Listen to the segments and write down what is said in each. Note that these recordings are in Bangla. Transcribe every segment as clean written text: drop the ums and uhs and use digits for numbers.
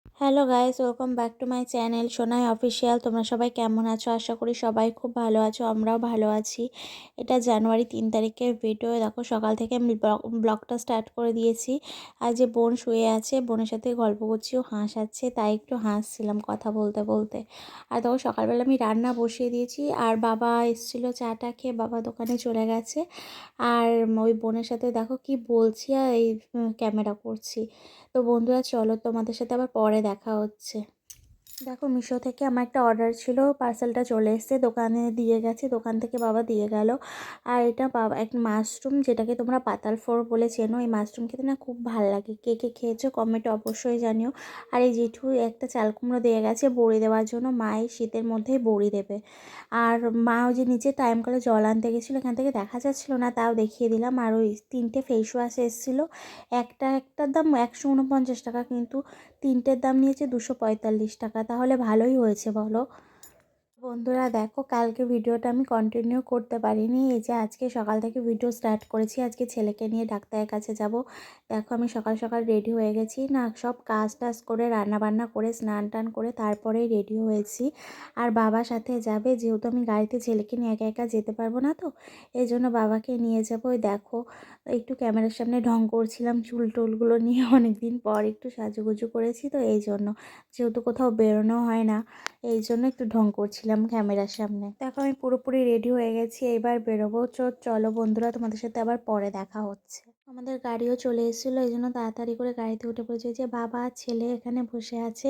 Hello guys, welcome back to my channel Sonai official. তোমরা সবাই কেমন আছো? আশা করি সবাই খুব ভালো আছো, আমরাও ভালো আছি। এটা জানুয়ারি 3 তারিখের ভিডিও। দেখো সকাল থেকে আমি ব্লগটা স্টার্ট করে দিয়েছি। আর যে বোন শুয়ে আছে, বোনের সাথে গল্প করছি, ও হাসাচ্ছে, তাই একটু হাসছিলাম কথা বলতে বলতে। আর তখন সকালবেলা আমি রান্না বসিয়ে দিয়েছি, আর বাবা এসেছিলো চাটা খেয়ে, বাবা দোকানে চলে গেছে। আর ওই বোনের সাথে দেখো কি বলছি আর এই ক্যামেরা করছি। তো বন্ধুরা চলো, তোমাদের সাথে আবার পরে দেখা হচ্ছে। দেখো মিশো থেকে আমার একটা অর্ডার ছিল, পার্সেলটা চলে এসেছে, দোকানে দিয়ে গেছে, দোকান থেকে বাবা দিয়ে গেল। আর এটা বাবা এক মাশরুম, যেটাকে তোমরা পাতাল ফোর বলে চেনো। এই মাশরুম খেতে না খুব ভালো লাগে। কে কে খেয়েছো কমেন্টে অবশ্যই জানিও। আর এই জেঠু একটা চাল কুমড়ো দিয়ে গেছে বড়ি দেওয়ার জন্য, মা এই শীতের মধ্যেই বড়ি দেবে। আর মা ওই যে নিচে টাইম কলে জল আনতে গেছিলো, এখান থেকে দেখা যাচ্ছিলো না, তাও দেখিয়ে দিলাম। আর ওই 3টে ফেস ওয়াশ এসেছিলো, একটার দাম 149 টাকা, কিন্তু 3টের দাম নিয়েছে 245 টাকা। তাহলে ভালোই হয়েছে বলো। বন্ধুরা দেখো, কালকে ভিডিওটা আমি কন্টিনিউ করতে পারিনি। এই যে আজকে সকাল থেকে ভিডিও স্টার্ট করেছি। আজকে ছেলেকে নিয়ে ডাক্তারের কাছে যাব। দেখো আমি সকাল সকাল রেডি হয়ে গেছি, না সব কাজ টাজ করে রান্না বান্না করে স্নান টান করে তারপরেই রেডি হয়েছি। আর বাবার সাথে যাবে, যেহেতু আমি গাড়িতে ছেলেকে নিয়ে একা একা যেতে পারবো না, তো এই জন্য বাবাকে নিয়ে যাবো। ওই দেখো একটু ক্যামেরার সামনে ঢং করছিলাম, চুল টুলগুলো নিয়ে অনেক দিন পর একটু সাজুগুজু করেছি, তো এই জন্য, যেহেতু কোথাও বেরোনো হয় না, এই জন্য একটু ঢং করছিলাম ক্যামেরার সামনে। দেখো আমি পুরোপুরি রেডি হয়ে গেছি, এবার বেরোবো। চলো বন্ধুরা, তোমাদের সাথে আবার পরে দেখা হচ্ছে। আমাদের গাড়িও চলে এসেছিলো, এই জন্য তাড়াতাড়ি করে গাড়িতে উঠে পড়েছে। যে বাবা আর ছেলে এখানে বসে আছে,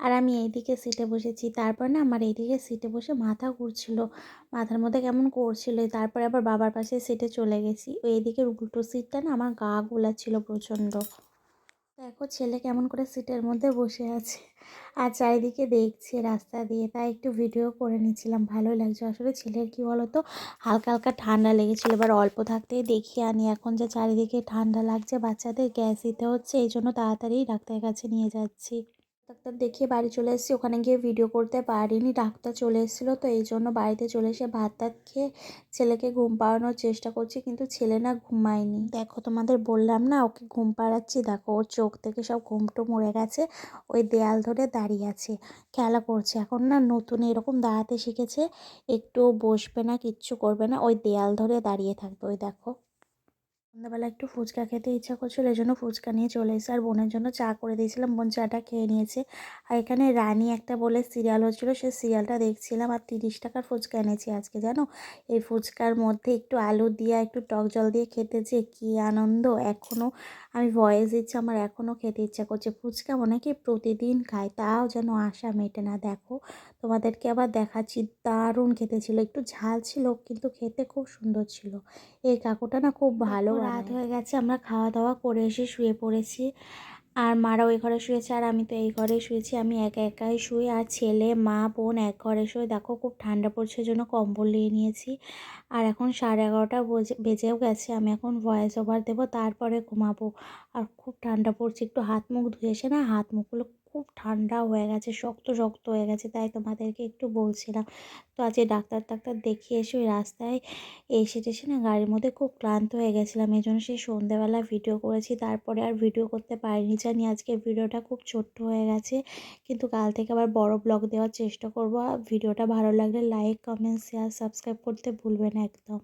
আর আমি এইদিকে সিটে বসেছি। তারপর না আমার এইদিকে সিটে বসে মাথা ঘুরছিল, মাথার মধ্যে কেমন করছিল। তারপরে আবার বাবার পাশে সিটে চলে গেছি। এইদিকের উল্টো সিটটা না আমার গা গোলাচ্ছিল প্রচণ্ড। দেখো ছেলে কেমন করে সিটের মধ্যে বসে আছে, আর চারিদিকে দেখছে রাস্তা দিয়ে, তাই একটু ভিডিও করে নিচ্ছিলাম। ভালোই লাগছে। আসলে ছেলের কি বলতো, হালকা হালকা ঠান্ডা লেগেছিলো, এবার অল্প থাকতেই দেখিয়ে আনি। এখন যে চারিদিকে ঠান্ডা লাগছে, বাচ্চাদের গ্যাস দিতে হচ্ছে, এই জন্য তাড়াতাড়ি ডাক্তারের কাছে নিয়ে যাচ্ছি। ডাক্তার দেখিয়ে বাড়ি চলে এসেছি। ওখানে গিয়ে ভিডিও করতে পারিনি, ডাক্তার চলে এসেছিলো, তো এই জন্য বাড়িতে চলে এসে ভাত টাত খেয়ে ছেলেকে ঘুম পাড়ানোর চেষ্টা করছি, কিন্তু ছেলে না ঘুমায়নি। দেখো তোমাদের বললাম না, ওকে ঘুম পাড়াচ্ছি, দেখো ওর চোখ থেকে সব ঘুমটো মরে গেছে। ওই দেয়াল ধরে দাঁড়িয়ে আছে, খেলা করছে। এখন না নতুন এরকম দাঁড়াতে শিখেছে, একটুও বসবে না, কিচ্ছু করবে না, ওই দেয়াল ধরে দাঁড়িয়ে থাকবে। ওই দেখো সন্ধ্যাবেলা একটু ফুচকা খেতে ইচ্ছা করছিল, এই জন্য ফুচকা নিয়ে চলে এসেছে। আর বোনের জন্য চা করে দিয়েছিলাম, বোন চাটা খেয়ে নিয়েছে। আর এখানে রানী একটা বলে সিরিয়াল হচ্ছিলো, সেই সিরিয়ালটা দেখছিলাম। আর 30 টাকার ফুচকা এনেছি আজকে, জানো। এই ফুচকার মধ্যে একটু আলু দিয়ে একটু টক জল দিয়ে খেতে যে কী আনন্দ! এখনও আমি ভয়েস দিচ্ছি, আমার এখনও খেতে ইচ্ছা করছে। ফুচকা মনে কি প্রতিদিন খাই, তাও যেন আশা মেটে না। দেখো তোমাদেরকে আবার দেখাচ্ছি, দারুণ খেতে ছিল, একটু ঝাল ছিল, কিন্তু খেতে খুব সুন্দর ছিল। এই কাকুটা না খুব ভালো রাত হয়ে গেছে, আমরা খাওয়া দাওয়া করে এসে শুয়ে পড়েছি। আর মারা ওই ঘরে শুয়েছে, আর আমি তো এই ঘরে শুয়েছি। আমি একা একাই শুই, আর ছেলে মা বোন এক ঘরে শুয়ে। দেখো খুব ঠান্ডা পড়ছে, জন্য কম্বল নিয়ে নিয়েছি। আর এখন 11:30 বেজেও গেছে। আমি এখন ভয়েস ওভার দেবো, তারপরে ঘুমাবো। আর খুব ঠান্ডা পড়ছে, একটু হাত মুখ ধুয়ে এসে না হাত মুখগুলো খুব ঠান্ডা হয়ে গেছে, শক্ত শক্ত হয়ে গেছে, তাই তোমাদেরকে একটু বলছিলাম। তো আজকে ডাক্তার দেখিয়ে এসে ওই রাস্তায় এসে টেসে না গাড়ির মধ্যে খুব ক্লান্ত হয়ে গেছিলাম, এই জন্য সেই সন্ধ্যেবেলা ভিডিও করেছি। তারপরে আর ভিডিও করতে পারিনি, জানি আজকে ভিডিওটা খুব ছোট্ট হয়ে গেছে, কিন্তু কাল থেকে আবার বড় ব্লগ দেওয়ার চেষ্টা করব। ভিডিওটা ভালো লাগলে লাইক কমেন্ট শেয়ার সাবস্ক্রাইব করতে ভুলবে না একদম।